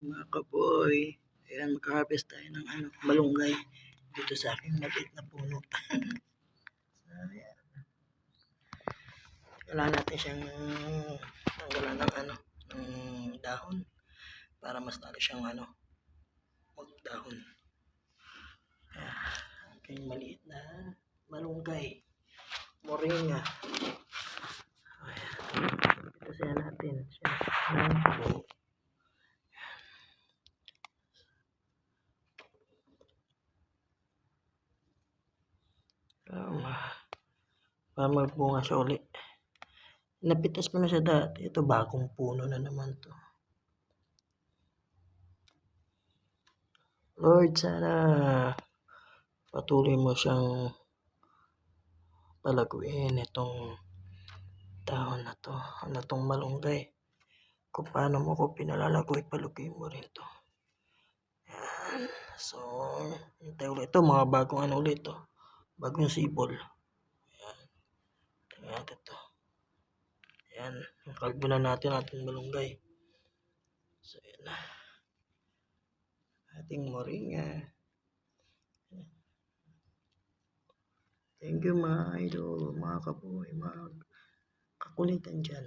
Mga kaboy, ayan, mag-harvest tayo ng malunggay dito sa aking maliit na puno. Ayan. Kailangan natin siyang tanggalan ng ng dahon para mas lalo siyang magdahon. Ayan, aking maliit na malunggay, moringa. Ayan, ito siya natin siya ng buo. Para magbunga siya uli. Napitas ko na siya dati. Ito bagong puno na naman to. Lord, sana patuloy mo siyang palaguin itong taon na to. Itong malunggay. Kung paano mo ko pinalalagoy, paluguin mo rin to. Yan. So, hintay ulit ito. Mga bagong ulit to. Bagong sibol. Yan. Tingnan natin to. Yan. Kalbo na natin ating malunggay. So, yan na. Ating moringa. Thank you mga idol, mga kaboy, mga kakulitan dyan.